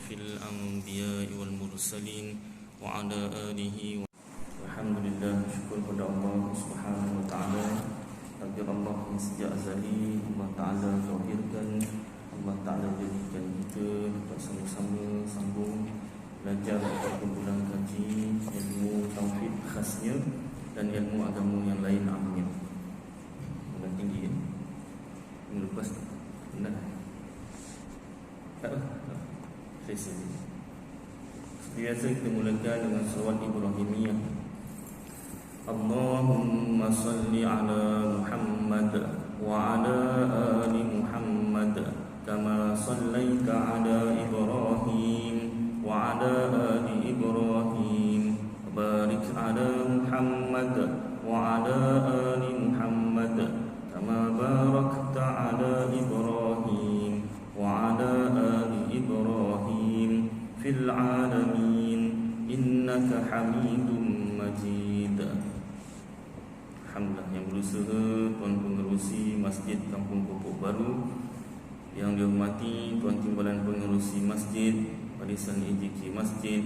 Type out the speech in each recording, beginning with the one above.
أشرف الأنبياء والمرسلين وعلى آله الحمد لله. syukur kepada Allah Subhanahu wa taala. Takdir Allah yang sejak azali Allah taala zahirkan, Allah taala jadikan kita dapat sama-sama sambung belajar perkumpulan kaji ilmu tauhid khasnya dan ilmu agama yang lain amnya. Agak tinggi ya. Minggu lepas benar. Tak apa. Selesai. Biasa kita mulakan dengan salawat Ibrahimiyah. Allahumma salli ala Muhammad wa ala ali Muhammad kama sallaita ala Ibrahim wa ala ali Ibrahim wa barik ala Muhammad wa ala ali Muhammad kama barakta ala Ibrahim wa ala ali Ibrahim fil alamin innaka Hamidum Majid. Alhamdulillah, yang berusaha Tuan Pengerusi Masjid Kampung Pokok Baru, yang dihormati Tuan Timbalan Pengerusi Masjid, Barisan EJK Masjid,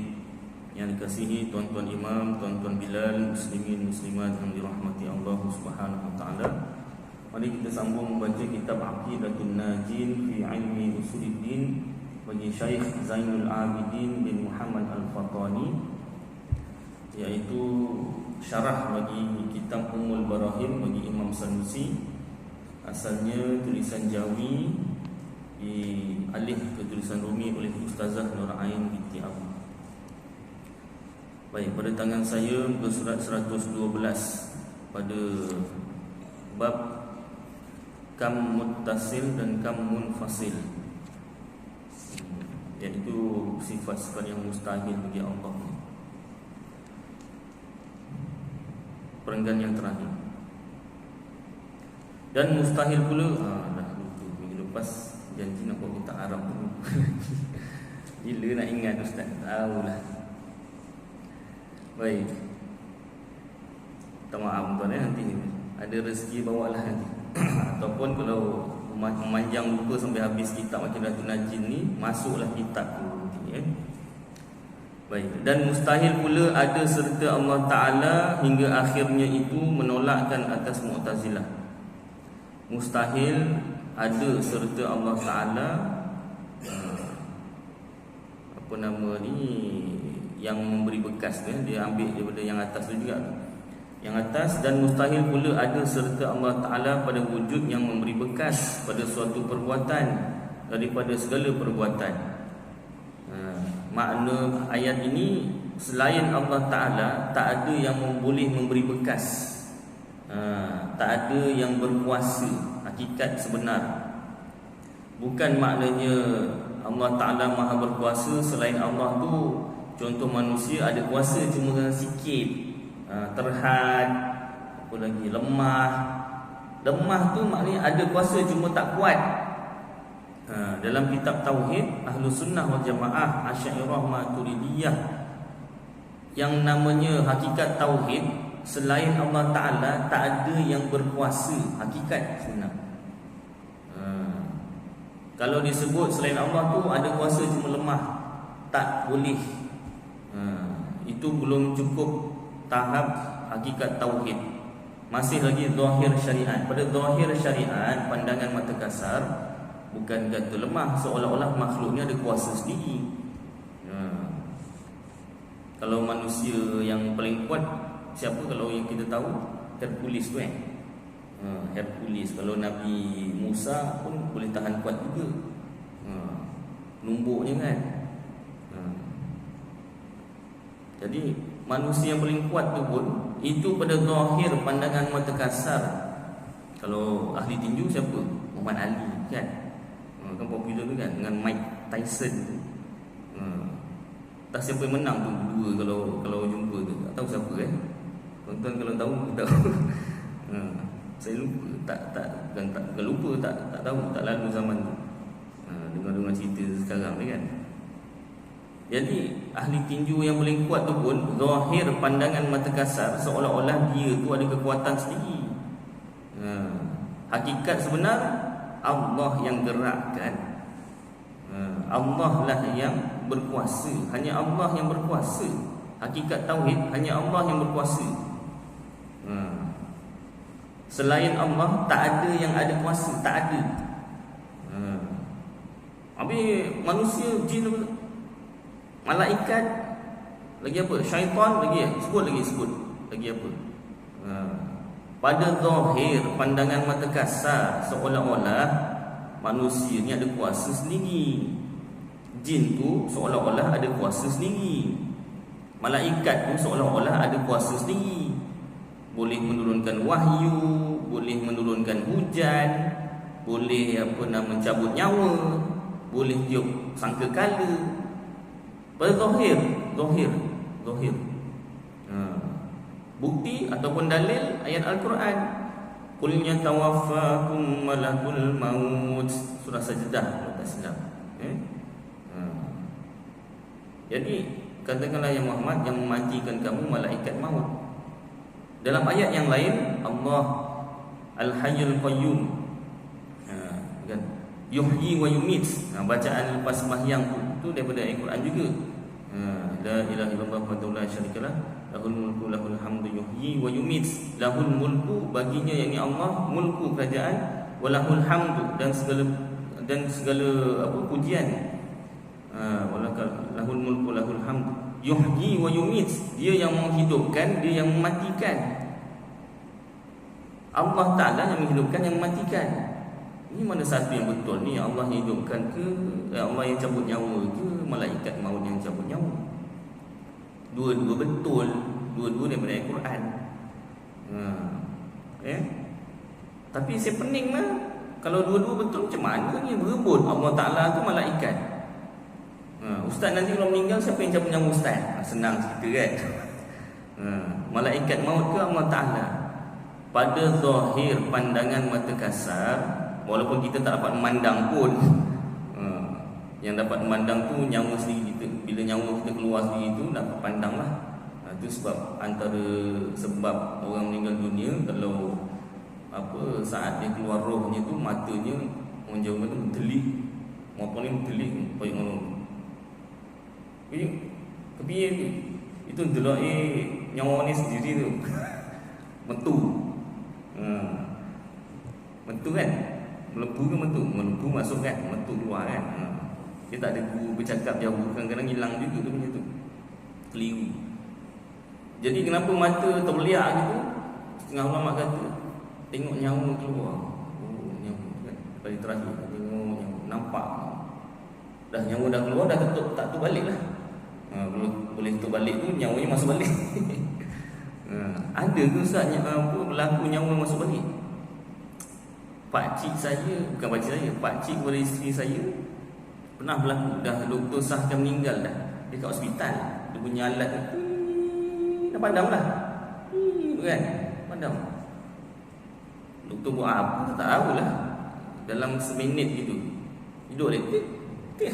yang dikasihi Tuan-Tuan Imam, Tuan-Tuan Bilal, Muslimin Muslimat yang dirahmati Allah Subhanahu wa taala. Mari kita sambung membaca kitab Aqidatun Najin fi Ilmi Usuluddin bagi Syekh Zainul Abidin bin Muhammad Al-Fatani, iaitu syarah bagi kitab Ummul Barahim bagi Imam Sanusi. Asalnya tulisan Jawi dialih ke tulisan Rumi oleh Ustazah Nur Ain binti Abu. Baik, pada tangan saya muka surat 112 pada bab kam muttasil dan kam munfasil, iaitu sifat-sifat yang mustahil bagi Allah. Perenggan yang terakhir. Dan mustahil pula dah lupa minggu lepas janji nak buat kita Arab tu. Bila nak ingat Ustaz? Tahulah. Baik. Minta maaf tuan nanti ada rezeki bawalah nanti. Ataupun kalau memanjang lupa sampai habis kitab Aqidatun Najin ni, masuklah kitab tu nanti ya. Baik, dan mustahil pula ada serta Allah Ta'ala hingga akhirnya itu menolakkan atas Mu'tazilah. Mustahil ada serta Allah Ta'ala apa nama ni, yang memberi bekas tu, dia ambil daripada yang atas tu juga. Yang atas, dan mustahil pula ada serta Allah Ta'ala pada wujud yang memberi bekas pada suatu perbuatan daripada segala perbuatan. Makna ayat ini, selain Allah Ta'ala tak ada yang boleh memberi bekas, tak ada yang berkuasa hakikat sebenar. Bukan maknanya Allah Ta'ala maha berkuasa, selain Allah tu contoh manusia ada kuasa cuma sikit, terhad, apa lagi, lemah. Lemah tu maknanya ada kuasa cuma tak kuat. Dalam kitab Tauhid Ahlus Sunnah wal Jamaah Asy'ariyah Maturidiyah, yang namanya hakikat Tauhid, selain Allah Ta'ala tak ada yang berkuasa hakikat sebenar. Kalau disebut selain Allah tu ada kuasa cuma lemah, tak boleh. Itu belum cukup tahap hakikat Tauhid. Masih lagi zahir syariat. Pada zahir syariat, pandangan mata kasar, bukan kata lemah, seolah-olah makhluknya ada kuasa sendiri. Kalau manusia yang paling kuat siapa? Kalau yang kita tahu Hercules tu Hercules. Kalau Nabi Musa pun boleh tahan kuat juga, numbuknya kan. Jadi manusia yang paling kuat tu pun itu pada zahir pandangan mata kasar. Kalau ahli tinju siapa? Muhammad Ali kan, kan popular tu kan, dengan Mike Tyson tu. Tak siapa yang menang tu dua kalau jumpa tu. Tak tahu siapa kan. Tuan-tuan kalau tahu tahu. Saya lupa, bukan lupa, tak tahu, tak lalu zaman tu. Dengar cerita sekarang ni kan. Jadi ahli tinju yang paling kuat tu pun zahir pandangan mata kasar seolah-olah dia tu ada kekuatan sendiri. Hakikat sebenar Allah yang gerakkan, Allah lah yang berkuasa. Hanya Allah yang berkuasa. Hakikat tauhid, hanya Allah yang berkuasa. Selain Allah tak ada yang ada kuasa, tak ada. Habis manusia, jin, malaikat, lagi apa? Syaitan lagi sebut lagi apa? Pada zahir pandangan mata kasar seolah-olah manusia ni ada kuasa sendiri. Jin tu seolah-olah ada kuasa sendiri. Malaikat tu seolah-olah ada kuasa sendiri. Boleh menurunkan wahyu, boleh menurunkan hujan, boleh mencabut nyawa, boleh tiup sangkakala. Pada zahir. Bukti ataupun dalil ayat Al-Quran. Qul yatawaffakum malakul maut, surah Sajdah tak silap. Jadi katakanlah ya Muhammad, yang mematikan kamu malaikat maut. Dalam ayat yang lain Allah Al-Hayyul Qayyum, kan, yuhyi wa yumit. Bacaan lepas sembahyang tu daripada Al-Quran juga. La ilaha illallah wa la syarikalah, lahul mulku lahul hamdu yuhyi wa yumit. Lahul mulku, baginya yakni Allah, mulku kerajaan, walahul hamdu, dan segala pujian. Lahul mulku lahul hamdu yuhyi wa yumit. Dia yang menghidupkan, dia yang mematikan. Allah Ta'ala yang menghidupkan, yang mematikan. Ini mana satu yang betul ni? Allah yang hidupkan ke? Allah yang cabut nyawa ke? Malaikat maut yang cabut nyawa? Dua-dua betul. Dua-dua daripada Al-Quran. Tapi saya pening lah. Kalau dua-dua betul, macam mana ni berebut? Allah Ta'ala tu malaikat. Ustaz nanti kalau meninggal, siapa yang cabut nyawa Ustaz? Senang cerita kan. Malaikat maut ke Allah Ta'ala? Pada zahir pandangan mata kasar, walaupun kita tak dapat memandang pun, yang dapat memandang tu nyawa sendiri kita. Bila nyawa kita keluar sendiri tu, dapat pandang lah. Itu sebab antara sebab orang meninggal dunia, kalau saat dia keluar rohnya tu, matanya orang Jawa tu berdelik. Maupun ni berdelik koyak ngono. Tapi itu delok nyawa ni sendiri tu. Metu. Metu kan? Melepu ke metu? Melepu masuk kan? Metu keluar kan? Dia tak ada guru bercakap jauh. Kadang-kadang hilang juga tu punya tu. Keliru. Jadi kenapa mata terbeliak gitu? Setengah ulama kata tengok nyawa keluar. Nyawa kan? Kali terakhir tengok nyawa, nampak. Dah nyawa dah keluar, dah tak tu balik lah. Boleh tutup balik tu, nyawanya masuk balik. Ada ke Ustaz berlaku nyawa masuk balik? Pakcik saya, bukan pakcik saya, pakcik kepada isteri saya pernah berlaku. Dah doktor sahkan meninggal dah. Dia kat hospital, dia punya alat dah padam lah. Kan? Padam. Doktor buat apa? Tak tahu lah. Dalam seminit gitu hidup dia.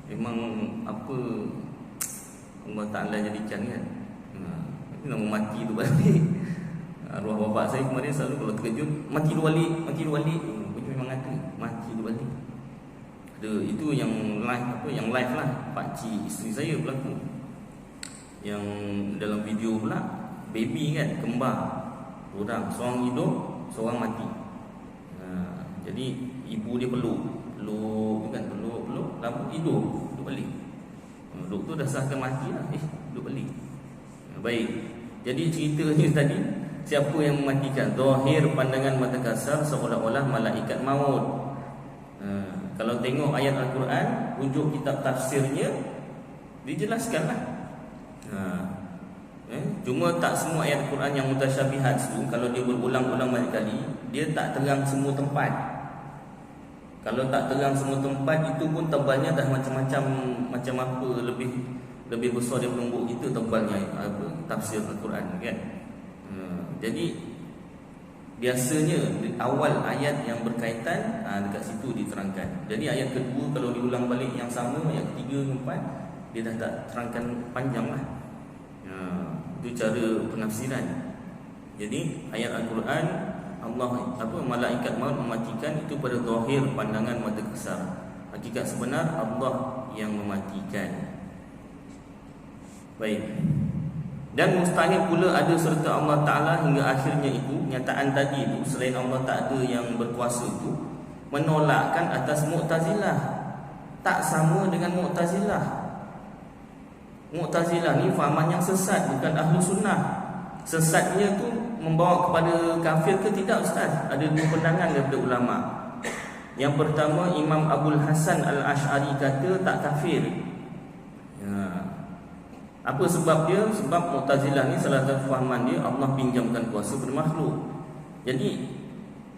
Memang apa Allah Ta'ala jadikan kan. Itu nama mati tu balik. Arwah bapak saya kemarin selalu kalau terkejut, mati tu balik. Memang ada mati tu balik. Ada itu yang live lah. Pakcik isteri saya berlaku. Yang dalam video pula baby kan, kembar. Orang seorang hidup, seorang mati. Jadi ibu dia peluk kan, peluk lama hidup balik. Doktor dah sahkan mati lah, hidup balik. Baik. Jadi ceritanya tadi, siapa yang mematikan? Zahir pandangan mata kasar seolah-olah malaikat maut. Kalau tengok ayat Al-Quran, rujuk kitab tafsirnya, dijelaskanlah. Cuma tak semua ayat Al-Quran yang mutasyabihat tu, kalau dia berulang-ulang banyak kali, dia tak terang semua tempat. Kalau tak terang semua tempat, itu pun tebalnya dah macam apa, lebih besar daripada nombor kita tebalnya tafsir Al-Quran kan. Jadi biasanya awal ayat yang berkaitan dekat situ diterangkan. Jadi ayat kedua kalau diulang balik yang sama, ayat ketiga, keempat, dia dah tak terangkan panjang lah. Itu cara penafsiran. Jadi ayat Al-Quran, malaikat maut mematikan itu pada zahir pandangan mata kasar. Hakikat sebenar Allah yang mematikan. Baik. Dan mustahil pula ada serta Allah Ta'ala hingga akhirnya itu. Nyataan tadi itu, selain Allah tak ada yang berkuasa itu, menolakkan atas Mu'tazilah. Tak sama dengan Mu'tazilah. Mu'tazilah ni fahaman yang sesat, bukan ahlu sunnah. Sesatnya tu membawa kepada kafir ke tidak, Ustaz? Ada dua pandangan daripada ulama'. Yang pertama, Imam Abul Hasan Al-Ash'ari kata tak kafir. Apa sebab dia? Sebab Mu'tazilah ni salah satu fahaman dia, Allah pinjamkan kuasa pada makhluk. Jadi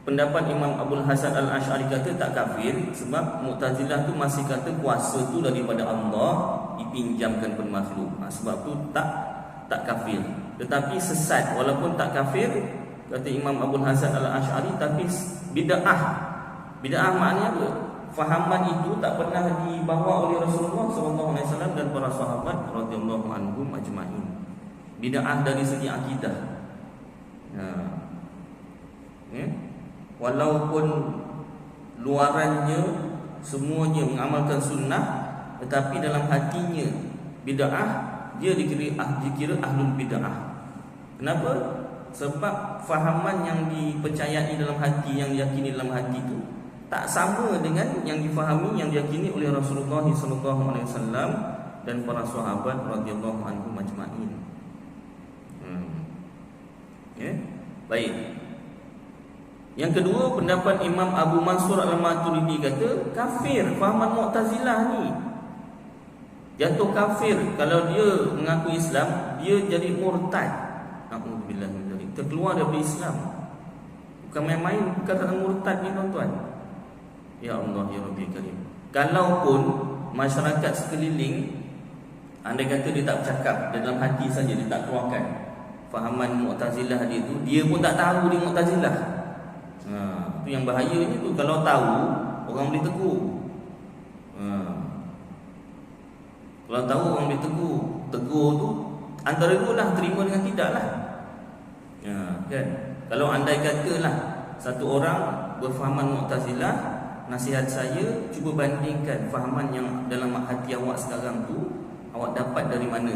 pendapat Imam Abul Hasan Al-Ash'ari kata tak kafir, sebab Mu'tazilah tu masih kata kuasa tu daripada Allah dipinjamkan pada makhluk. Sebab tu tak kafir. Tetapi sesat, walaupun tak kafir, kata Imam Abul Hasan Al-Ash'ari, tapi bid'ah. Bid'ah maknanya apa? Fahaman itu tak pernah dibawa oleh Rasulullah SAW dan para sahabat radhiyallahu anhum ajma'in. Bid'ah dari segi akidah. Walaupun luarannya semuanya mengamalkan sunnah, tetapi dalam hatinya bid'ah, dia dikira ahlul bid'ah. Kenapa? Sebab fahaman yang dipercayai dalam hati, yang diyakini dalam hati itu tak sama dengan yang difahami, yang diyakini oleh Rasulullah SAW dan para sahabat radhiyallahu anhum ajma'in. Baik. Yang kedua, pendapat Imam Abu Mansur Al-Maturidi kata kafir. Fahaman Mu'tazilah ni jatuh kafir. Kalau dia mengaku Islam, dia jadi murtad. Alhamdulillah, terkeluar dari Islam. Bukan main-main perkataan murtad ni, tuan-tuan. Ya Allah, ya Rabbi Karim. Kalaupun masyarakat sekeliling, andai kata dia tak bercakap, dalam hati saja dia tak keluarkan fahaman Mu'tazilah dia tu, dia pun tak tahu dia Mu'tazilah. Itu yang bahayanya tu. Kalau tahu, orang boleh tegur. Kalau tahu, orang boleh tegur. Tegur tu antara dua lah, terima dengan tidak lah. Kan? Kalau andai katalah satu orang berfahaman Mu'tazilah, nasihat saya, cuba bandingkan fahaman yang dalam hati awak sekarang tu, awak dapat dari mana.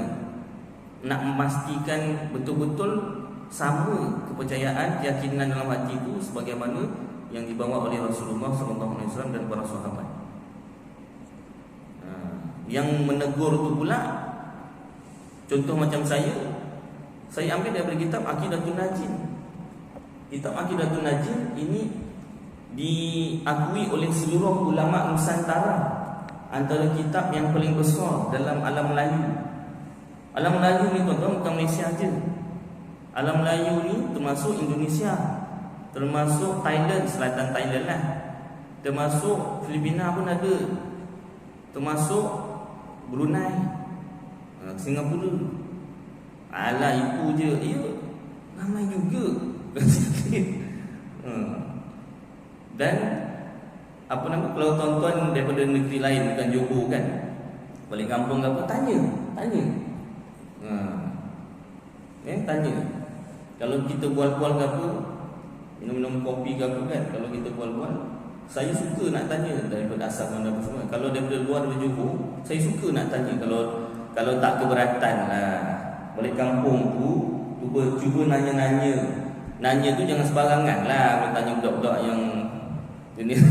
Nak memastikan betul-betul sama kepercayaan, keyakinan dalam hati itu sebagaimana yang dibawa oleh Rasulullah SAW dan para sahabat. Yang menegur tu pula, contoh macam saya ambil daripada kitab Aqidatul Najin. Kitab Aqidatul Najin ini diakui oleh seluruh ulama Nusantara, antara kitab yang paling besar dalam alam Melayu. Alam Melayu ni tuan-tuan bukan Malaysia aja. Alam Melayu ni termasuk Indonesia, termasuk Thailand, selatan Thailand lah, termasuk Filipina pun ada, termasuk Brunei, Singapura. Alah itu je. Ya, ramai juga. Dan apa nama, kalau tuan-tuan daripada negeri lain, bukan Johor kan, balik kampung ke apa, tanya. Tanya. Kalau kita bual-bual ke apa, minum-minum kopi ke apa kan, kalau kita bual-bual, saya suka nak tanya daripada asal mana apa semua. Kalau daripada luar, daripada Johor, saya suka nak tanya. Kalau tak keberatan lah, balik kampung tu cuba nanya. Nanya tu jangan sebarangan lah. Tanya budak-budak yang jenis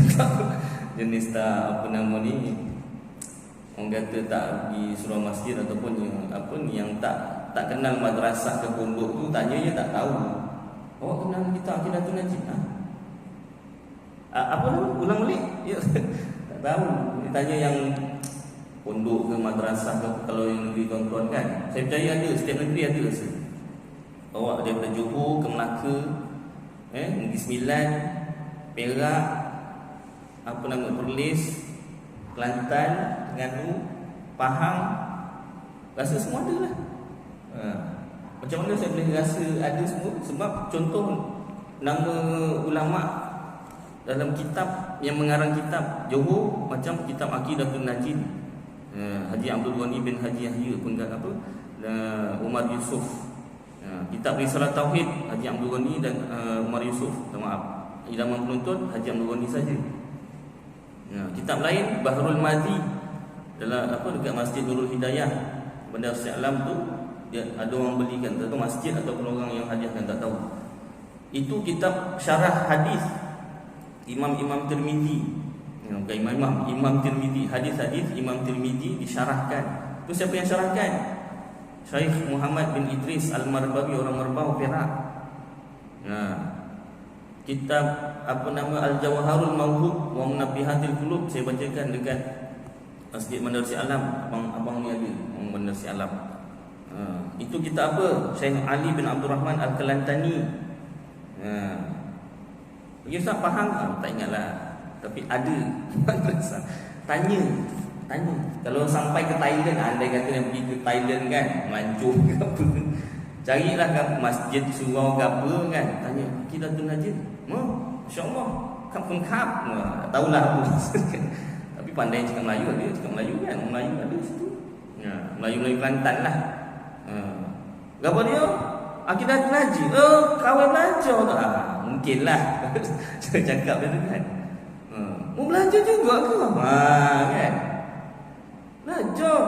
tak apa nama ni, orang kata tak di surau masjid ataupun yang tak kenal madrasah ke pondok tu, tanya je tak tahu. Awak kenal kita Aqidatul Najin? Apa nama? Ulang balik? Ya. Tak tahu. Dia tanya yang pondok ke madrasah ke, kalau yang negeri tuan-tuan kan, saya percaya ada, setiap negeri ada rasa. Awak daripada Johor ke Melaka, Negeri Sembilan, Perak, apa nama, Perlis, Kelantan, Terengganu, Pahang, rasa semua ada lah. Macam mana saya boleh rasa ada semua? Sebab contoh nama ulama dalam kitab yang mengarang kitab Johor, macam kitab Aqidatul Najin, Haji Abdul Ghani bin Haji Yahya, Umar Yusuf. Kitab Risalah Tauhid, Haji Abdul Ghani dan Umar Yusuf. Maaf, idaman penuntut Haji Abdul Ghani saja. Kitab lain Bahrul Madhi dalam dekat Masjid Nurul Hidayah Bandar Shah Alam tu, dia ada orang belikan, tak tahu masjid ataupun orang yang hadiahkan, tak tahu. Itu kitab syarah hadis Imam Tirmizi. Bukan Imam Tirmizi, hadis-hadis Imam Tirmizi disyarahkan. Tu siapa yang syarahkan? Syekh Muhammad bin Idris Al-Marbawi, orang Merbau, Perak. Kitab Al-Jawharul Mawhub wa Munabbihatil Qulub saya bacakan dekat Masjid Bandar Shah Alam. Abang ni ada, orang Bandar Shah Alam. Itu kitab apa? Syekh Ali bin Abdul Rahman Al-Kalantani. Ya, Ustaz faham? Tak ingatlah. Tapi ada. Tanya. Kalau sampai ke Thailand, andai kata yang pergi ke Thailand kan, melancong ke apa, carilah kat masjid surau ke apa kan, tanya, kita tu Najib? InsyaAllah. Kampung Kap. Tak tahulah apa. Tapi pandai cakap Melayu, ada cakap Melayu kan. Melayu ada situ. Melayu Kelantan lah. Apa dia? Akidah Najib. Kawan belajar tak? Mungkinlah. Saya cakap dia tu kan. Mau belajar juga ke? Kan? Belajar.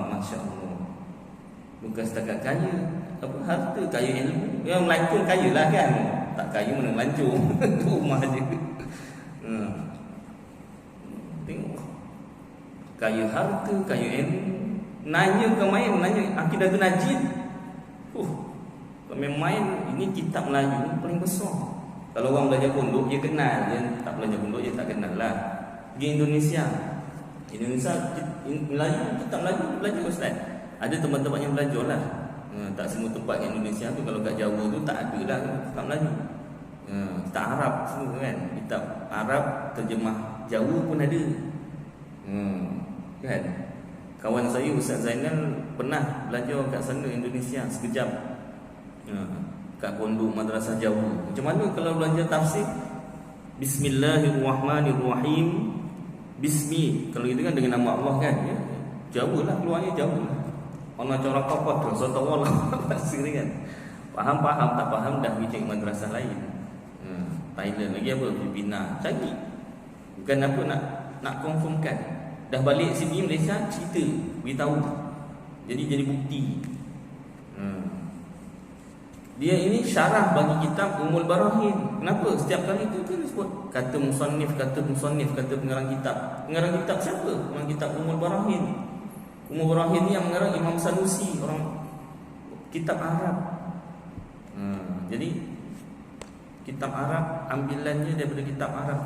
Masya Allah. Bukan setakat kaya, harta, kaya ilmu. Yang melancong kaya lah kan. Tak kaya mana melancong. Tu rumah je. Tengok. Kaya harta, kaya ilmu. Nanya ke main, nanya akidah tu Najib. Kalau main, ini kitab Melayu paling besar. Kalau orang belajar pondok, dia kenal. Dia tak belajar pondok, dia tak kenal lah. Pergi Indonesia, Melayu, kitab Melayu belajar Ustaz. Ada tempat-tempat yang belajar lah. Tak semua tempat kat Indonesia tu. Kalau kat Jawa tu tak ada lah kitab Melayu. Kitab Arab semua kan. Kitab Arab terjemah Jawa pun ada. Kan? Kawan saya Ustaz Zainal pernah belajar kat sana Indonesia sekejap. Kat pondok madrasah Jawa. Macam mana kalau belajar tafsir? Bismillahirrahmanirrahim. Bismi, kalau itu kan dengan nama Allah kan, ya? Jawa lah keluarnya, Jawa lah. Allah cara apa tu, Rasulullah tafsir kan. Faham, tak faham dah pergi cari madrasah lain. Thailand lagi apa, Filipina, cari. Bukan apa nak confirmkan. Dah balik sini Malaysia, cerita, beritahu. Jadi bukti. Dia ini syarah bagi kitab Ummul Barahin. Kenapa? Setiap kali itu kan disebut kata musannif, kata pengarang kitab. Pengarang kitab siapa? Pengarang kitab Ummul Barahin. Ummul Barahin ni yang mengarang Imam Sanusi, orang kitab Arab. Jadi kitab Arab ambilannya daripada kitab Arab,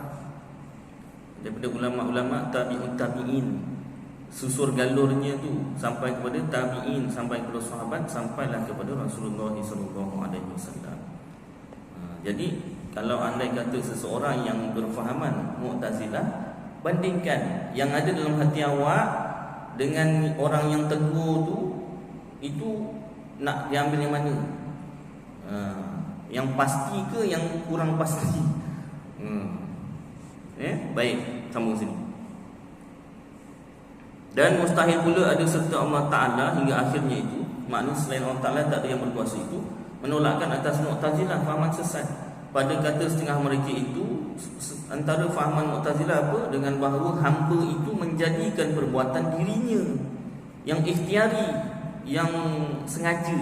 daripada ulama-ulama tabi'in. Susur galurnya tu sampai kepada tabi'in, sampai kepada sahabat, sampailah kepada Rasulullah SAW. Jadi kalau andai kata seseorang yang berfahaman Mu'tazilah, bandingkan yang ada dalam hati awak dengan orang yang tegur tu, itu nak diambil yang mana? Yang pasti ke yang kurang pasti? Baik, sambung sini. Dan mustahil pula ada serta Allah Ta'ala hingga akhirnya itu. Maknanya selain Allah Ta'ala tak ada yang berkuasa itu. Menolakkan atas Mu'tazilah, fahaman sesat. Pada kata setengah mereka itu, antara fahaman Mu'tazilah apa? Dengan bahawa hamba itu menjadikan perbuatan dirinya yang ikhtiari, yang sengaja.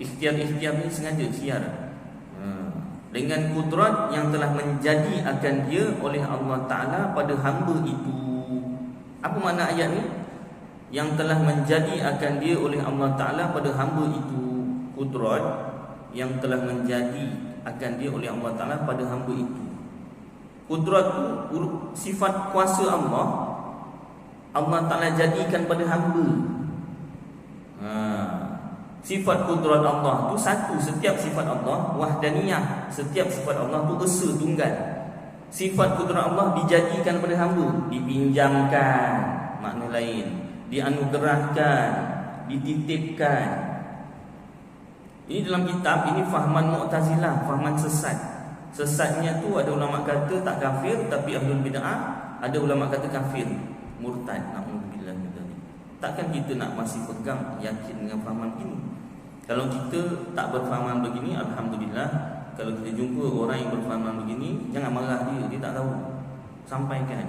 Ikhtiar ni sengaja, khiar. Dengan kudrat yang telah menjadi akan dia oleh Allah Ta'ala pada hamba itu. Apa makna ayat ni? Yang telah menjadi akan dia oleh Allah Ta'ala pada hamba itu. Kudrat yang telah menjadi akan dia oleh Allah Ta'ala pada hamba itu. Kudrat tu sifat kuasa Allah, Allah Ta'ala jadikan pada hamba. Sifat kudrat Allah tu satu. Setiap sifat Allah wahdaniyah. Setiap sifat Allah tu esa, tunggal. Sifat kudrat Allah dijadikan pada hamba, dipinjamkan, makna lain, dianugerahkan, dititipkan. Ini dalam kitab, ini fahaman Mu'tazilah, fahaman sesat. Sesatnya tu ada ulama kata tak kafir, tapi ahlul bid'ah. Ada ulama kata kafir, murtad. Na'udzubillah min dzalik. Takkan kita nak masih pegang, yakin dengan fahaman ini? Kalau kita tak berfahaman begini, alhamdulillah. Kalau kita jumpa orang yang berfahaman begini, jangan marah dia tak tahu. Sampaikan.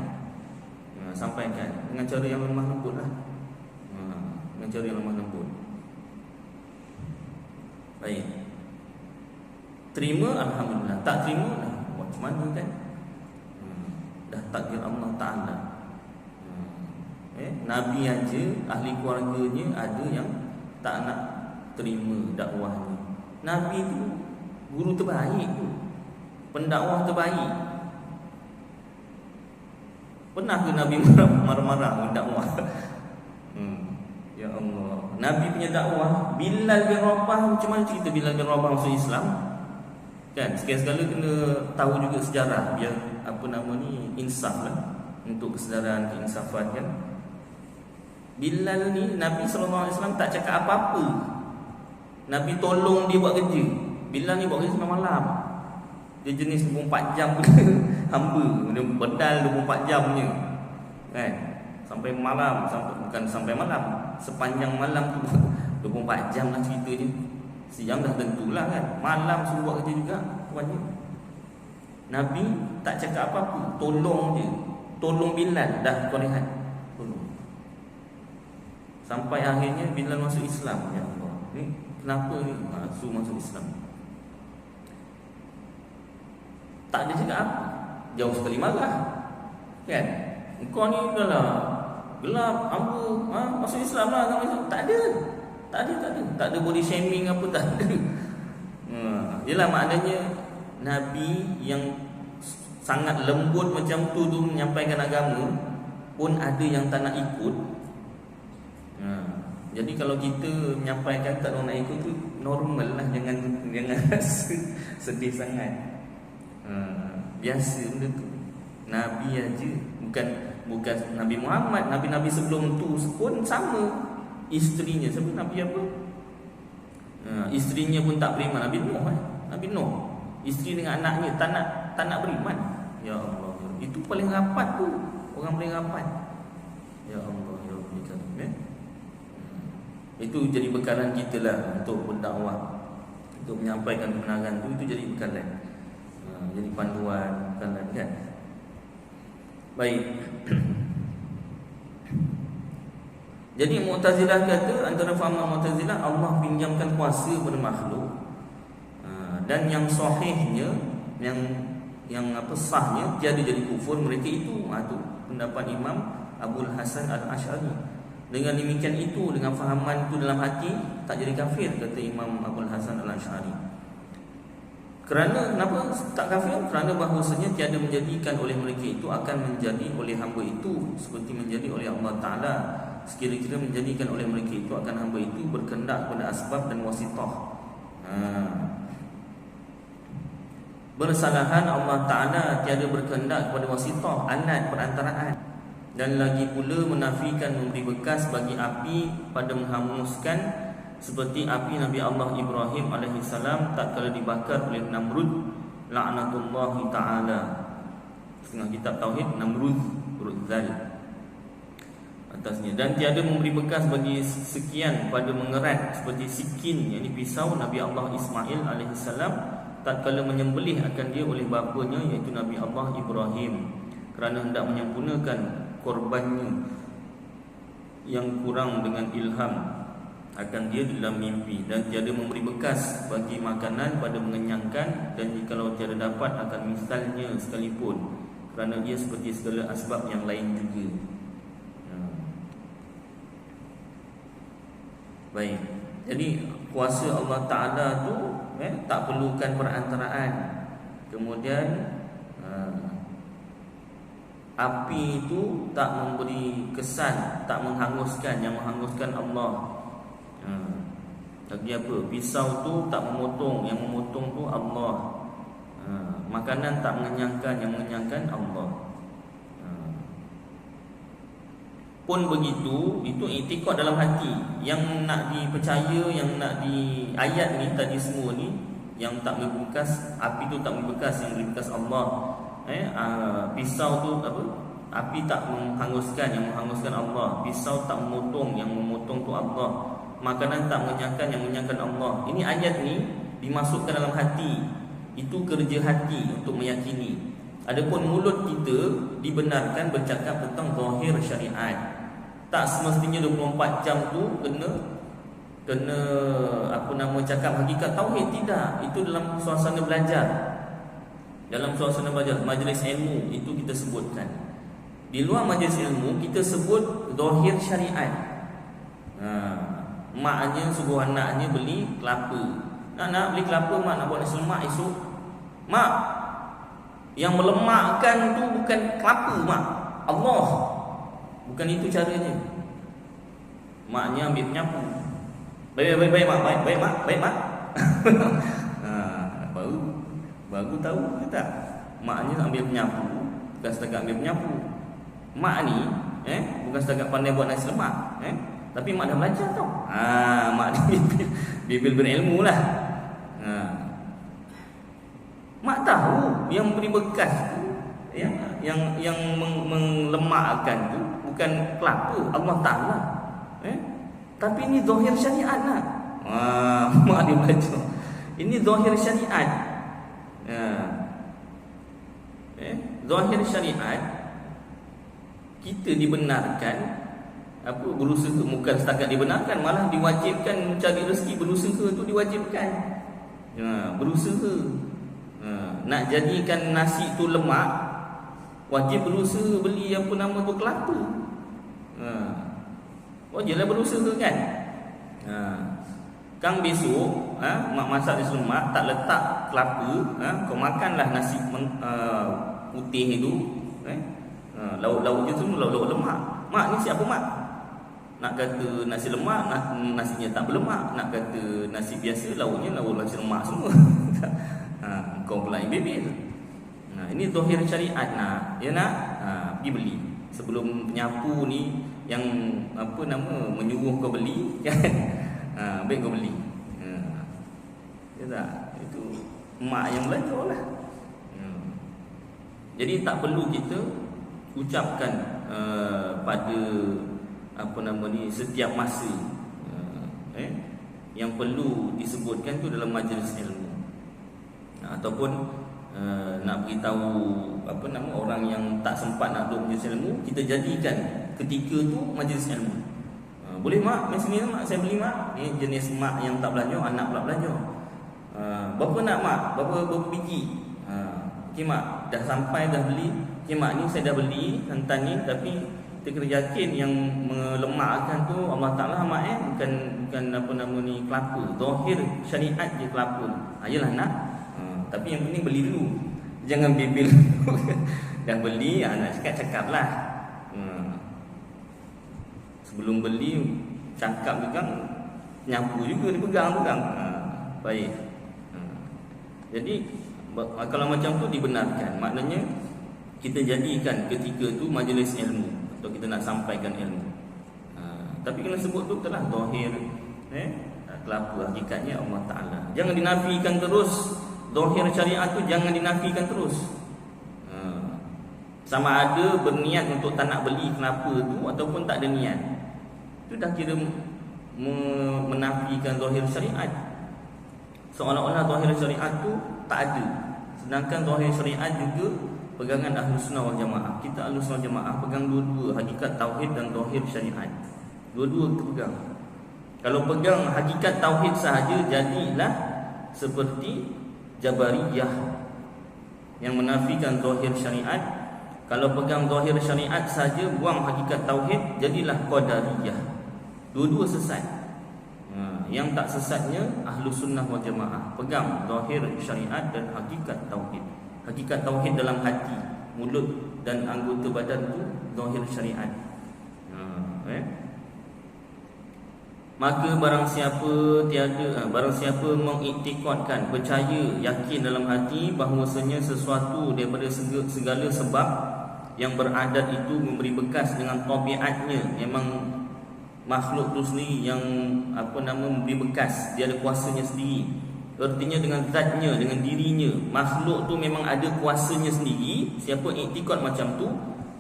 Sampaikan dengan cara yang lemah lembut lah. Dengan cara yang lemah lembut. Baik. Terima, alhamdulillah. Tak terima, macam mana kan? Dah takdir Allah Ta'ala. Nabi aja, ahli keluarganya ada yang tak nak terima dakwahnya. Nabi tu guru terbaik tu, pendakwah terbaik. Pernah ke Nabi marah-marah mendakwah? Ya Allah, Nabi punya dakwah. Bilal bin Rabah, macam mana cerita Bilal bin Rabah masuk Islam? Kan sekali-sekala kena tahu juga sejarah, biar insaf lah, untuk kesedaran, keinsafan kan. Bilal ni Nabi SAW tak cakap apa-apa. Nabi tolong dia buat kerja. Bilal ni buat kerja sampai malam. Dia jenis 24 jam hamba. Dia bedal 24 jamnya kan. Sampai malam, bukan sampai malam, sepanjang malam tu 24 jam lah cerita dia. Sejam dah tentulah kan. Malam suruh buat kerja juga tuannya. Nabi tak cakap apa-apa, tolong je. Tolong Bilal, dah kau lihat. Tolong. Sampai akhirnya Bilal masuk Islam. Ya Allah, ni kenapa ni masuk Islam? Tak ada cakap apa, jauh sekali marah kan. Kau ni dah lah gelap, hamba masuk Islam lah. Tak ada body shaming apa, tak ada. Yelah, maknanya Nabi yang sangat lembut macam tu menyampaikan agama pun ada yang tak nak ikut. Jadi kalau kita menyampaikan tak nak ikut tu normal lah, jangan sedih sangat. Biasa benda tu. Nabi aja, bukan Nabi Muhammad, nabi-nabi sebelum tu pun sama. Isterinya sebut Nabi apa? Isterinya pun tak beriman. Nabi Nuh, isteri dengan anaknya tak nak beriman. Ya Allah, itu paling rapat tu, orang paling rapat. Ya Allah, ya Allah. Itu jadi bekalan kita lah untuk berdakwah, untuk menyampaikan kebenaran tu. Itu jadi bekalan, jadi panduan, bekalan kan. Baik. Jadi Mu'tazilah kata, antara faham Mu'tazilah, Allah pinjamkan kuasa pada makhluk. Dan yang sahihnya, yang sahnya, tiada jadi kufur mereka itu. Itu pendapat Imam Abul Hasan Al-Ash'ari. Dengan demikian itu, dengan fahaman itu dalam hati, tak jadi kafir, kata Imam Abul Hasan Al-Ash'ari. Kerana kenapa tak kafir? Kerana bahawasanya tiada menjadikan oleh mereka itu akan menjadi oleh hamba itu seperti menjadi oleh Allah Ta'ala. Sekira-kira menjadikan oleh mereka itu akan hamba itu berkendak pada asbab dan wasitah. Bersalahan Allah Ta'ala tiada berkendak kepada wasitah, alat perantaraan. Dan lagi pula menafikan memberi bekas bagi api pada menghanguskan, seperti api Nabi Allah Ibrahim AS tak kala dibakar oleh Namrud la'natullahi ta'ala. Setengah kitab Tauhid, Namrud Rudzal atasnya. Dan tiada memberi bekas bagi sekian pada mengerat, seperti sikin, yakni pisau Nabi Allah Ismail AS tak kala menyembelih akan dia oleh bapanya, iaitu Nabi Allah Ibrahim, kerana hendak menyempurnakan korbannya yang kurang dengan ilham akan dia dalam mimpi. Dan tiada memberi bekas bagi makanan pada mengenyangkan, dan jikalau tiada dapat akan misalnya sekalipun, kerana ia seperti segala asbab yang lain juga. Baik. Jadi kuasa Allah Ta'ala tu tak perlukan perantaraan. Kemudian api itu tak memberi kesan, tak menghanguskan, yang menghanguskan Allah. Lagi apa? Pisau tu tak memotong, yang memotong tu Allah. Makanan tak mengenyangkan, yang mengenyangkan Allah. Pun begitu, itu i'tiqad dalam hati. Yang nak dipercaya, yang nak di ayat ni tadi semua ni, yang tak beri bekas, api tu tak beri bekas, yang beri bekas Allah. Pisau tu apa? Api tak menghanguskan, yang menghanguskan Allah. Pisau tak memotong, yang memotong tu Allah. Makanan tak mengenyangkan, yang mengenyangkan Allah. Ini ayat ni dimasukkan dalam hati. Itu kerja hati untuk meyakini. Adapun mulut kita dibenarkan bercakap tentang zahir syariat. Tak semestinya 24 jam tu kena cakap hakikat tauhid, tidak. Itu dalam suasana belajar. Dalam suasana belajar majlis ilmu itu kita sebutkan. Di luar majlis ilmu kita sebut zahir syariat. Maknya suruh anaknya beli kelapa. Nak beli kelapa, mak nak buat nasi lemak esok. Mak, yang melemakkan tu bukan kelapa, mak, Allah. Bukan itu caranya. Maknya ambil penyapu. Baik mak. Baru tahu ke tak? Maknya ambil penyapu, bukan setakat ambil penyapu. Mak ni bukan setakat pandai buat nasi lemak, tapi mak dah belajar tau. Mak ni bibil berilmu lah. Mak tahu yang memberi bekas tu, yang melemakkan tu bukan kelapa, Allah Ta'ala. Tapi ini zahir syariat lah. Mak dia belajar. Ini zahir syariat. Zahir syariat, kita dibenarkan berusaha, bukan setakat dibenarkan, malah diwajibkan mencari rezeki, berusaha tu diwajibkan. Berusaha. Nak jadikan nasi tu lemak, wajib berusaha beli tu kelapa. Wajiblah berusaha kan. Kang besok mak masak nasi lemak, tak letak kelapa, kau makanlah nasi putih itu, lauk-lauk je semua lauk-lauk lemak. Mak ni siapa mak? Nak kata nasi lemak, nasinya tak berlemak. Nak kata nasi biasa, lauknya lauk nasi lemak semua. Kau pula yang bebel. Ini zahir syariat nak. Ya nak? Pergi beli. Sebelum penyapu ni yang menyuruh kau beli kan. Baik kau beli. Ya tak? Itu mak yang belajar lah. Jadi tak perlu kita ucapkan pada setiap masa. Yang perlu disebutkan tu dalam majlis ilmu. Ataupun nak beritahu orang yang tak sempat nak duduk majlis ilmu, kita jadikan ketika tu majlis ilmu. Boleh mak, mai sini mak, saya beli mak. Ni jenis mak yang tak belajar, anak pula belajar. Berapa nak mak? Berapa biji? Okey mak, dah sampai dah beli. Okey mak, ni saya dah beli santan ni, tapi kita kena yakin yang melemakkan tu Allah Ta'ala mak bukan kelapa. Zahir syariat je kelapa. Ayolah nak. Tapi yang penting beli dulu. Jangan bebel. Dah beli, nak cakap lah. Sebelum beli, cakap juga, nyapu juga dipegang. Baik. Jadi kalau macam tu dibenarkan. Maknanya kita jadikan ketika tu majlis ilmu, atau kita nak sampaikan ilmu. Tapi kena sebut tu telah zahir kelapa hakikatnya Allah Ta'ala. Jangan dinafikan terus. Zahir syariat tu jangan dinafikan terus. Sama ada berniat untuk tak nak beli kelapa tu ataupun tak ada niat, itu dah kira menafikan zahir syariat. Seolah-olah zahir syariat tu tak ada. Sedangkan zahir syariat juga pegangan Ahlus Sunnah wal Jamaah. Kita Ahlus Sunnah wal Jamaah pegang dua-dua, hakikat tauhid dan zahir syariat. Dua-dua kita pegang. Kalau pegang hakikat tauhid sahaja, jadilah seperti Jabariyah yang menafikan zahir syariat. Kalau pegang zahir syariat saja, buang hakikat tauhid, jadilah Qadariyah. Dua-dua sesat. Yang tak sesatnya Ahlus Sunnah wal Jamaah, pegang zahir syariat dan hakikat tauhid. Hakikat tauhid dalam hati, mulut dan anggota badan tu zahir syariat. Maka barang siapa mengiktikadkan, percaya, yakin dalam hati bahawasanya sesuatu daripada segala sebab yang beradat itu memberi bekas dengan tabiatnya. Memang makhluk tu sendiri yang memberi bekas, dia ada kuasanya sendiri. Artinya dengan zatnya, dengan dirinya, makhluk tu memang ada kuasanya sendiri. Siapa iktikad macam tu,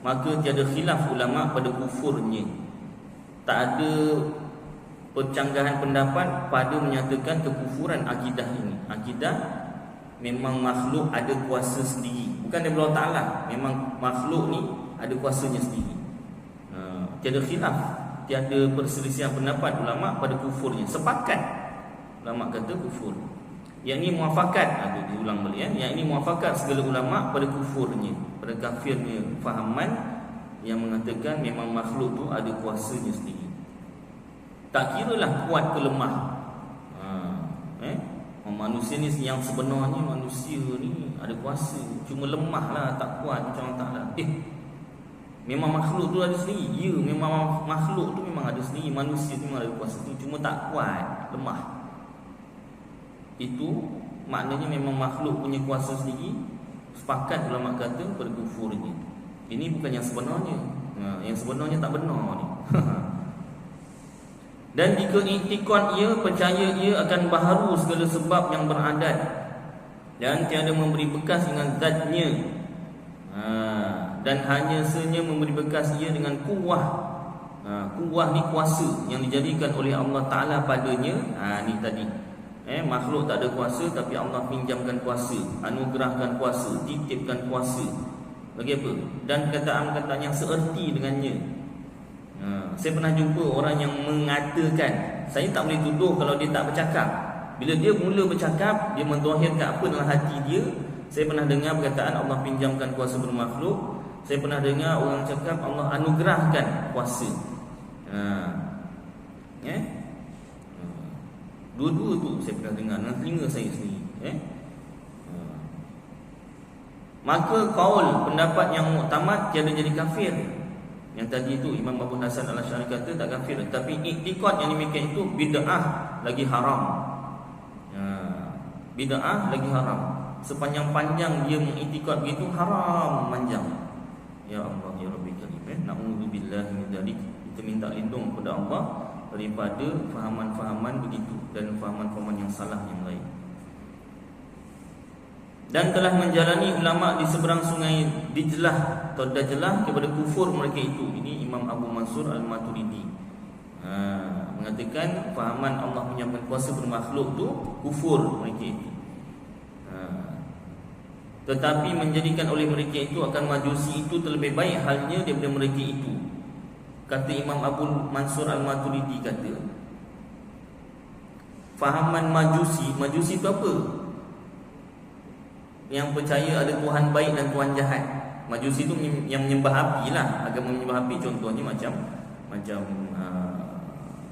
maka tiada khilaf ulama pada kufurnya. Tak ada percanggahan pendapat pada menyatakan kekufuran akidah ini. Akidah memang makhluk ada kuasa sendiri, bukan daripada Allah Ta'ala. Memang makhluk ni ada kuasanya sendiri. Tiada khilaf, tiada perselisihan pendapat ulama pada kufurnya. Sepakat ulama kata kufur. Yang ini muafakat, diulang balik Yang ini muafakat segala ulama pada kufurnya, pada kafirnya fahaman yang mengatakan memang makhluk tu ada kuasanya sendiri. Tak kiralah kuat ke lemah. Manusia ni yang sebenarnya manusia ni ada kuasa, cuma lemah lah, tak kuat macam Allah Ta'ala. Memang makhluk tu ada sendiri. Ya, memang makhluk tu memang ada sendiri. Manusia tu memang ada kuasa tu, cuma tak kuat, lemah. Itu maknanya memang makhluk punya kuasa sendiri. Sepakat ulama kata pada kufurnya. Ini bukan yang sebenarnya. Yang sebenarnya tak benar ni. Dan jika iktikad ia, percaya ia akan baharu segala sebab yang beradat dan tiada memberi bekas dengan zatnya, dan hanya senya memberi bekas ia dengan kuwah. Kuwah ni kuasa yang dijadikan oleh Allah Ta'ala padanya. Ni tadi makhluk tak ada kuasa, tapi Allah pinjamkan kuasa, anugerahkan kuasa, titipkan kuasa. Bagi apa? Dan perkataan-perkataan yang seerti dengannya. Saya pernah jumpa orang yang mengatakan, saya tak boleh tuduh kalau dia tak bercakap. Bila dia mula bercakap, dia menzahirkan apa dalam hati dia. Saya pernah dengar perkataan Allah pinjamkan kuasa bermakhluk. Saya pernah dengar orang cakap Allah anugerahkan kuasa. Dua-dua tu saya pernah dengar dengan telinga saya sendiri. Maka kaul pendapat yang muktamad tiada jadi kafir. Yang tadi itu Imam Abu Hasan Al-Asy'ari kata tak kafir, tapi iktikad yang demikian itu bid'ah lagi haram. Bid'ah lagi haram. Sepanjang-panjang dia mengiktikad begitu, haram manjang. Ya Allah ya Rabbi karim. Na'udzubillah min dzalik. Kita minta lindung kepada Allah daripada fahaman-fahaman begitu dan fahaman-fahaman yang salah yang lain. Dan telah menjalani ulama di seberang sungai Dijlah atau Dajlah kepada kufur mereka itu. Ini Imam Abu Mansur Al-Maturidi mengatakan fahaman Allah menyatakan kuasa bermakhluk tu kufur mereka itu. Tetapi menjadikan oleh mereka itu akan majusi itu terlebih baik halnya daripada mereka itu. Kata Imam Abu Mansur Al-Maturidi, kata fahaman majusi itu apa? Yang percaya ada Tuhan baik dan Tuhan jahat. Majusi itu yang menyembah api lah. Agama menyembah api contohnya macam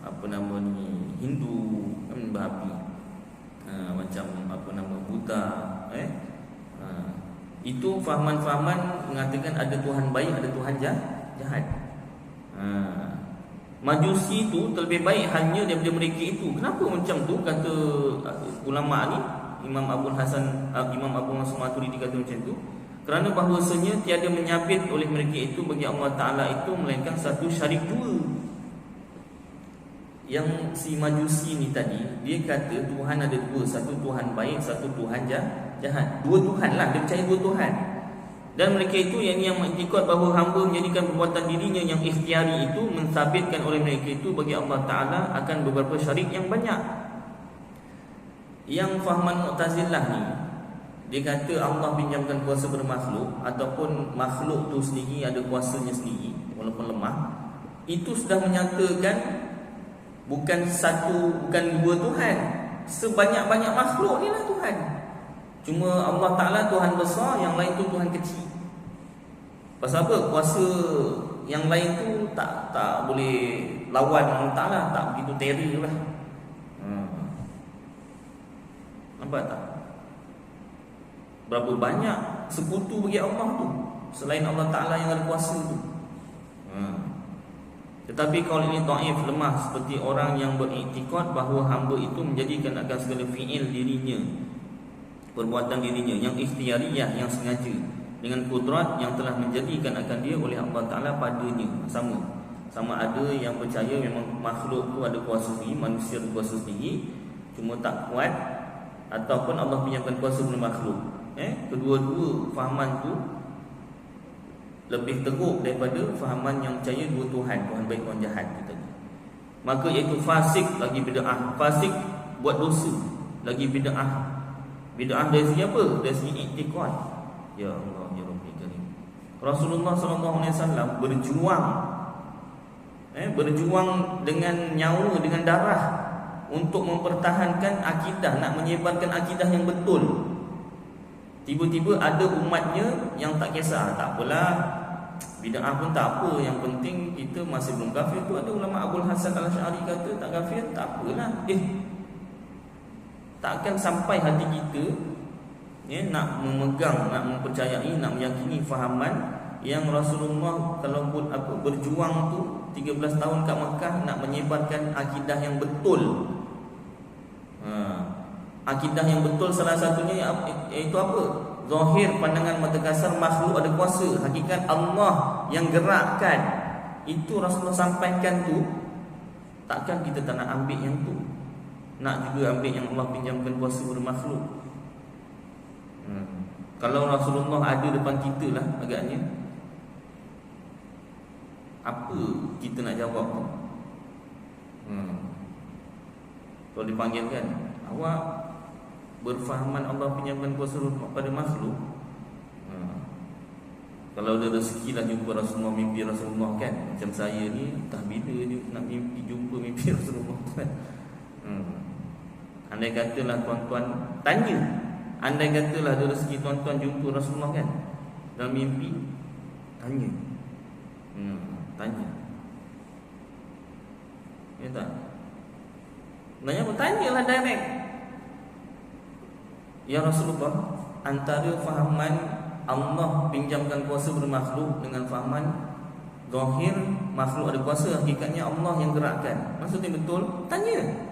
apa nama ni, Hindu menyembah api, macam apa nama Buddha. Itu fahaman-fahaman mengatakan ada Tuhan baik, ada Tuhan jahat. Majusi itu terlebih baik hanya daripada mereka itu. Kenapa macam tu kata ulama ni? Imam Abu Mansur Maturidi kata macam tu, kerana bahawasanya tiada menyabit oleh mereka itu bagi Allah Ta'ala itu melainkan satu syarik dua. Yang si majusi ni tadi, dia kata Tuhan ada dua, satu Tuhan baik, satu Tuhan jahat. Dua Tuhan lah, dia percaya dua Tuhan. Dan mereka itu yang mengiktikad bahawa hamba menjadikan perbuatan dirinya yang ikhtiari itu mensabitkan oleh mereka itu bagi Allah Ta'ala akan beberapa syarik yang banyak. Yang fahaman Mu'tazilah ni, dia kata Allah pinjamkan kuasa bermakhluk, ataupun makhluk tu sendiri ada kuasanya sendiri walaupun lemah. Itu sudah menyatakan bukan dua Tuhan, sebanyak-banyak makhluk ni lah Tuhan. Cuma Allah Ta'ala Tuhan besar, yang lain tu Tuhan kecil. Pasal apa? Kuasa yang lain tu tak boleh lawan Allah Ta'ala, tak begitu terror lah. Nampak tak? Berapa banyak sekutu bagi Allah tu selain Allah Ta'ala yang ada kuasa tu. Tetapi kalau ini dhaif, lemah, seperti orang yang beriktikad bahawa hamba itu menjadikan akan segala fi'il dirinya, perbuatan dirinya yang ikhtiariyah, yang sengaja, dengan kudrat yang telah menjadikan akan dia oleh Allah Ta'ala padanya. Sama ada yang percaya memang makhluk tu ada kuasa sendiri, manusia ada kuasa sendiri, cuma tak kuat, ataupun Allah pinjamkan kuasa kepada makhluk. Kedua-dua fahaman tu lebih teruk daripada fahaman yang percaya dua Tuhan, Tuhan baik, Tuhan jahat kita. Maka iaitu fasik lagi bid'ah. Fasik buat dosa lagi bid'ah. Bid'ah dari segi apa? Dari segi i'tiqad. Ya Allah, ya Rabbi karim. Rasulullah SAW berjuang dengan nyawa, dengan darah untuk mempertahankan akidah, nak menyebarkan akidah yang betul. Tiba-tiba ada umatnya yang tak kisah, tak apalah, bid'ah pun tak apa, yang penting kita masih belum kafir. Tu ada ulama Abul Hasan Al-Asy'ari kata tak kafir, tak apalah. Takkan sampai hati kita nak memegang, nak mempercayai, nak meyakini fahaman yang Rasulullah kalau berjuang tu 13 tahun kat Mekah nak menyebarkan akidah yang betul. Akidah yang betul salah satunya iaitu apa? Zahir pandangan mata kasar makhluk ada kuasa, hakikat Allah yang gerakkan. Itu Rasulullah sampaikan tu. Takkan kita tak nak ambil yang tu? Nak juga ambil yang Allah pinjamkan kuasa pada makhluk. Kalau Rasulullah ada depan kita lah agaknya, apa kita nak jawab tu? Kalau dipanggil kan, awak berfahaman Allah pinjamkan kuasa pada makhluk. Kalau ada rezeki lah jumpa Rasulullah, mimpi Rasulullah kan. Macam saya ni entah bila dia nak jumpa mimpi Rasulullah kan. Andai katalah tuan-tuan tanya, andai katalah ada rezeki tuan-tuan jumpa Rasulullah kan dalam mimpi, tanya. Tanya. Ya tak? Nanya apa? Tanyalah direct. Ya Rasulullah, antara fahaman Allah pinjamkan kuasa pada makhluk dengan fahaman zahir makhluk ada kuasa, hakikatnya Allah yang gerakkan, maksudnya betul? Tanya.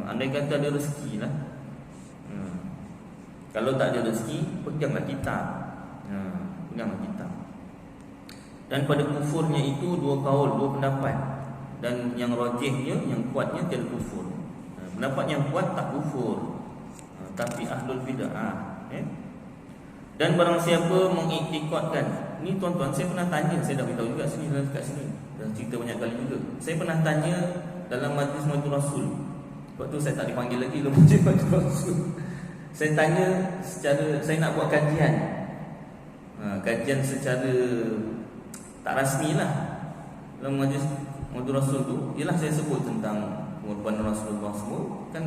Andai kata ada rezeki lah. Kalau tak ada rezeki, peganglah kitab. Peganglah kitab. Dan pada kufurnya itu dua kaul, dua pendapat. Dan yang rajihnya, yang kuatnya tiada kufur. Pendapat yang kuat tak kufur, tapi ahlul bid'ah. Dan barang siapa mengiktikadkan, ni tuan-tuan saya pernah tanya, saya dah beritahu juga sini, dekat sini, dan cerita banyak kali juga. Saya pernah tanya dalam majlis Majelis Rasul. Sebab tu saya tak dipanggil lagi dalam majlis Majelis Rasul. Saya tanya secara, saya nak buat kajian. Kajian secara tak rasmi lah dalam majlis Majelis Rasul tu. Ialah saya sebut tentang pengorbanan Rasulullah semua kan,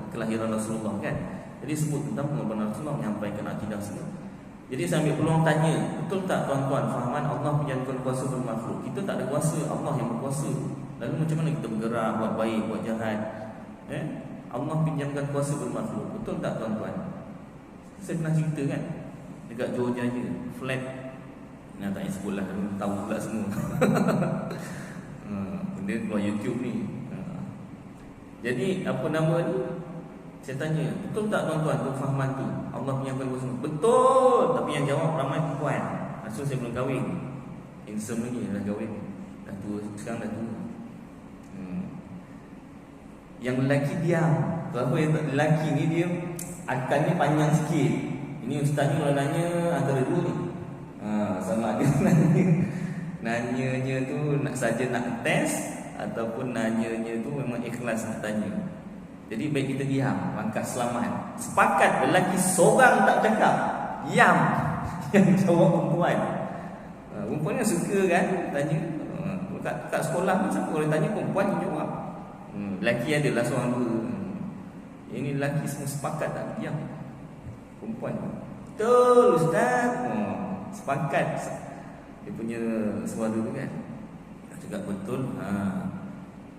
kelahiran Rasulullah kan. Jadi sebut tentang pengorbanan Rasulullah, menyampaikan akidah semua. Jadi saya ambil peluang tanya, betul tak tuan-tuan fahaman Allah pinjamkan kuasa pada makhluk? Kita tak ada kuasa, Allah yang berkuasa. Lalu macam mana kita bergerak, buat baik, buat jahat? Allah pinjamkan kuasa pada makhluk, betul tak tuan-tuan? Saya pernah cerita kan dekat Johor Jaya, flat. Nah, tak payah sebut lah, tahu pula semua. Benda keluar YouTube ni. Jadi apa nama ni? Saya tanya, betul tak tuan-tuan tu fahaman tu? Allah pinjamkan kuasa. Betul, tapi yang jawab ramai perempuan. So saya belum kahwin. Handsome lagi dah kahwin. Dah tua, sekarang dah tua. Yang lelaki diam. Kenapa yang lelaki ni dia akalnya panjang sikit. Ini ustaz ni kalau nanya antara dua ni. Sama ada nanyanya tu nak saja nak test ataupun nanyanya tu memang ikhlas nak tanya. Jadi baik kita diam, langkah selamat. Sepakat lelaki seorang tak cakap, diam. Yang jawab perempuan. Perempuan yang suka kan tanya. Kat sekolah pun siapa boleh tanya, perempuan yang jawab. Lelaki adalah seorang dua. Ini lelaki semua sepakat tak diam. Perempuan betul ustaz. Sepakat dia punya suara tu kan. Cakap betul.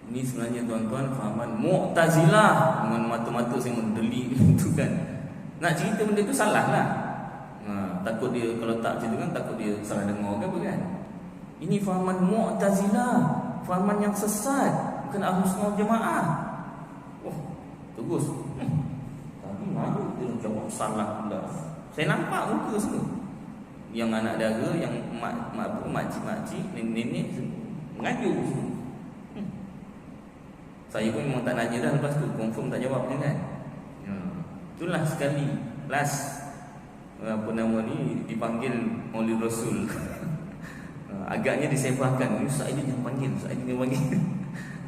Ini sebenarnya tuan-tuan fahaman Mu'tazilah. Dengan mata-mata saya mendeli itu kan. Nak cerita benda tu salah lah. Takut dia, kalau tak cerita kan takut dia salah dengar ke apa kan. Ini fahaman Mu'tazilah, fahaman yang sesat, bukan Ahlus Sunnah Jamaah. Terus tadi mana dia jawab salah pula. Saya nampak muka semua. Yang anak dara, yang makcik-makcik, nenek-nenek mengajuk semua. Saya pun memang tak nanya dah lepas tu, confirm tak jawab je kan. Itulah sekali last apa nama ni dipanggil oleh Rasul. Agaknya disebahkan, Ustaz ini yang panggil, Ustaz ini yang panggil.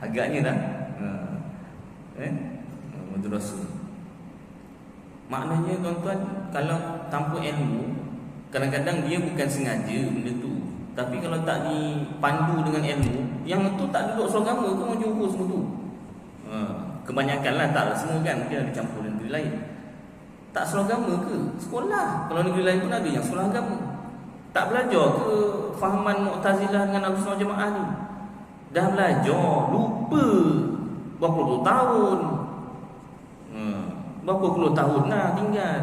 Agaknya dah Rasul. Maknanya tuan-tuan, kalau tanpa ilmu, kadang-kadang dia bukan sengaja benda tu, tapi kalau tak dipandu dengan ilmu, yang tu tak duduk seragama tu orang Johor semua tu. Kebanyakan lah, taklah semua kan, mungkin ada campur dengan negeri lain. Tak seragama ke? Sekolah. Kalau negeri lain pun ada yang sekolah agama. Tak belajar ke fahaman Mu'tazilah dengan Ahlussunnah Jamaah ni? Dah belajar, lupa berapa puluh tahun. Berapa puluh tahun lah tinggal.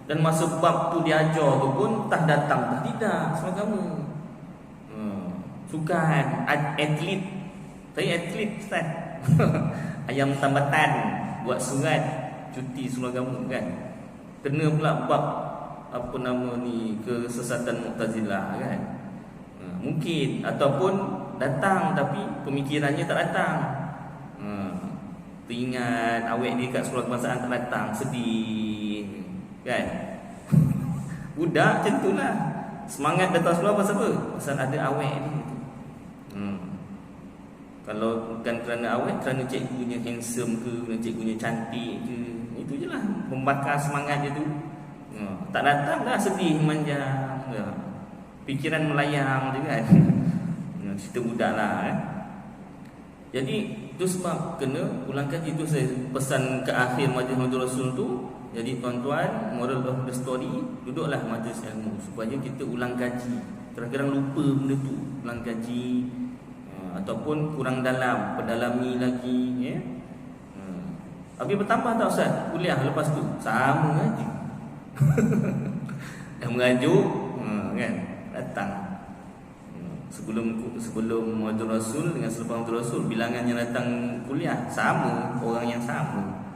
Dan masa bab tu diajar tu pun tak datang, tak tidak seragama. Sukan, atlet. Saya atlet Ustaz. Ayam tambatan, buat surat cuti seragama kan. Kena pula bab apa nama ni, kesesatan Mu'tazilah kan. Mungkin ataupun datang tapi pemikirannya tak datang. Teringat awek dia kat sekolah kebangsaan tak datang, sedih kan. Budak macam tu lah. Semangat datang sekolah pasal apa? Pasal ada awek ni. Kalau bukan kerana awek, kerana cikgunya handsome ke, kerana cikgunya cantik ke, itu je lah membakar semangat dia tu. Tak datang dah sedih manjang, pikiran melayang je kan. Cerita budak lah Jadi itu sebab kena ulang kaji. Itu saya pesan ke akhir majlis Rasul tu. Jadi tuan-tuan, moral of the story, duduklah majlis ilmu supaya kita ulang kaji. Kadang-kadang lupa benda tu, ulang kaji, ataupun kurang dalam, perdalami lagi ya. Habis bertambah tak Ustaz? Kuliah lepas tu sama aja. Dah mengajuk kan, datang sebelum Muhammad Rasul dengan selepas Muhammad Rasul, bilangan yang datang kuliah sama, orang yang sama.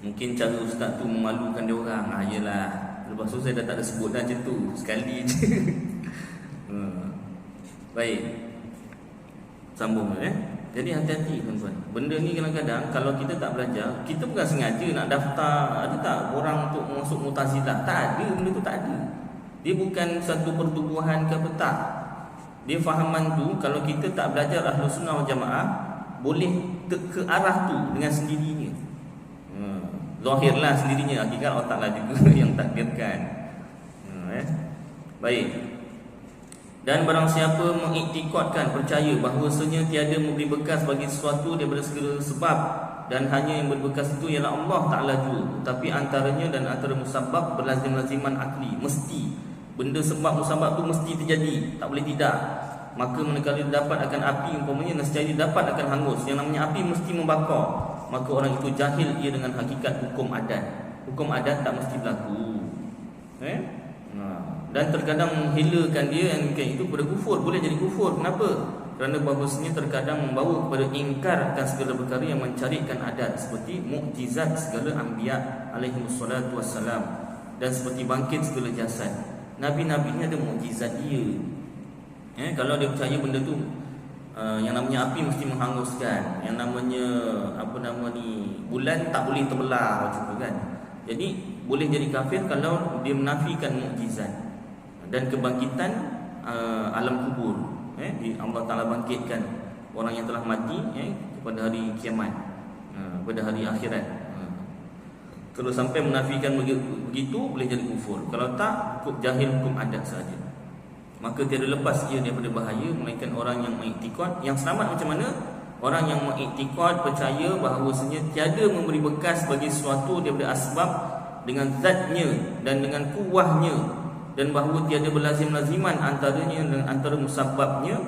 Mungkin cara ustaz tu memalukan dia orang. Yalah, lepas tu saya dah tak ada sebut dah macam tu, sekali je. Baik, sambung Jadi hati-hati tuan-tuan. Benda ni kadang-kadang kalau kita tak belajar, kita bukan sengaja nak daftar, ada tak orang untuk masuk Mu'tazilah? Tak ada, benda tu tak ada. Dia bukan satu pertubuhan ke apa, tak. Dia fahaman tu, kalau kita tak belajar Ahlussunnah wal Jamaah, boleh ke arah tu dengan sendirinya. Zahirlah sendirinya, hakikat otaklah juga yang takdirkan. Baik. Dan barang siapa mengiktikadkan, percaya bahawasanya tiada memberi bekas bagi sesuatu daripada segala sebab, dan hanya yang berbekas itu ialah Allah Ta'ala juga. Tapi antaranya dan antara musabab berlazim-laziman akli, mesti. Benda sebab musabab tu mesti terjadi, tak boleh tidak. Maka manakala dapat akan api umpamanya, nescaya dapat akan hangus. Yang namanya api mesti membakar. Maka orang itu jahil ia dengan hakikat hukum adat. Hukum adat tak mesti berlaku. Dan terkadang menghilakan dia yang itu kepada kufur. Boleh jadi kufur. Kenapa? Kerana bahawasanya terkadang membawa kepada ingkar akan segala perkara yang mencarikan adat, seperti mukjizat segala anbiya alaihi wassalatu wassalam, dan seperti bangkit segala jasad. Nabi-nabi ni ada mukjizat dia. Kalau dia percaya benda tu, yang namanya api mesti menghanguskan, yang namanya bulan tak boleh terbelah macam tu kan. Jadi boleh jadi kafir kalau dia menafikan mukjizat dan kebangkitan alam kubur. Allah Ta'ala bangkitkan orang yang telah mati kepada hari kiamat, pada hari akhirat. Kalau sampai menafikan begitu, boleh jadi kufur. Kalau tak, cukup jahil hukum adat sahaja. Maka tiada lepas ia daripada bahaya, melainkan orang yang mengiktikad. Yang selamat macam mana? Orang yang mengiktikad, percaya bahawasanya tiada memberi bekas bagi sesuatu daripada asbab dengan zatnya dan dengan kuahnya, dan bahawa tiada berlazim-laziman antaranya dan antara musababnya.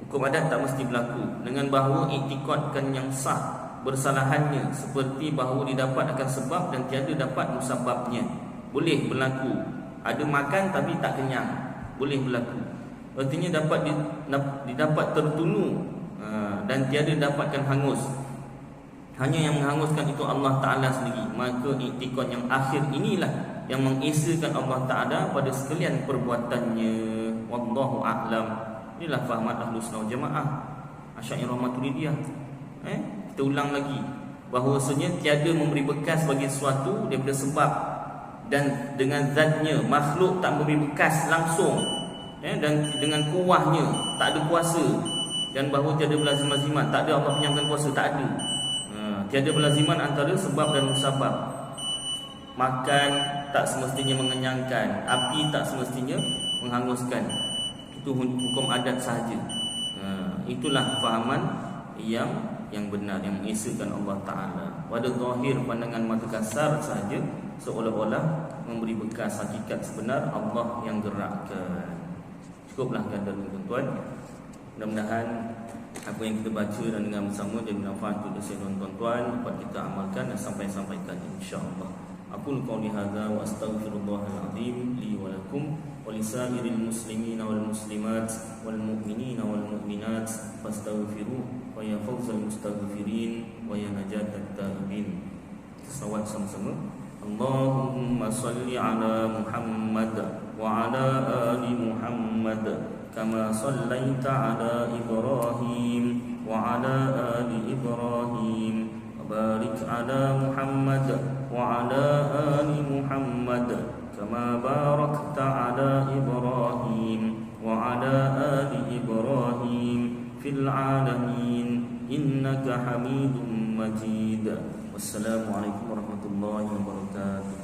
Hukum adat tak mesti berlaku. Dengan bahawa iktikadkan yang sah bersalahannya, seperti bahawa didapat akan sebab dan tiada dapat musababnya, boleh berlaku. Ada makan tapi tak kenyang, boleh berlaku. Artinya didapat tertunu dan tiada dapatkan hangus. Hanya yang menghanguskan itu Allah Ta'ala sendiri. Maka iktikad yang akhir inilah yang mengesakan Allah Ta'ala pada sekalian perbuatannya. Wallahu a'lam. Inilah fahaman Ahlussunnah wal Jamaah, Asy'ariyah Maturidiyah. Kita ulang lagi, bahawasanya tiada memberi bekas bagi sesuatu daripada sebab dan dengan zatnya. Makhluk tak memberi bekas langsung, dan dengan kuahnya tak ada kuasa. Dan bahawa tiada berlazim-laziman, tak ada Allah penyamkan kuasa, tak ada. Tiada berlaziman antara sebab dan musabab. Makan tak semestinya mengenyangkan, api tak semestinya menghanguskan. Itu hukum adat sahaja. Itulah fahaman yang benar, yang mengesahkan Allah Ta'ala. Pada zahir pandangan mata kasar sahaja, seolah-olah memberi bekas hakikat sebenar Allah yang gerakkan. Cukuplah kata tuan-tuan. Mudah-mudahan apa yang kita baca dan dengar bersama jadi manfaat untuk semua tuan-tuan, dapat kita amalkan dan sampaikan insya-Allah. Aqul qawli hadza wa astaghfirullahal azim li wa lakum wa lisairil muslimin wal muslimat wal mu'minin wal mu'minat fastaghfiruh wa ya fawzal mustaghfirin wa ya najatat taibin. Salawat sama-sama. Allahumma salli ala Muhammad wa ala ali Muhammad kama sallaita ala Ibrahim wa ala ali Ibrahim wa barik ala Muhammad wa ala ali Muhammad kama barakta ala Ibrahim wa ala ali Ibrahim fil alamin innaka Hamidum Majid. Wassalamualaikum warahmatullahi wabarakatuh.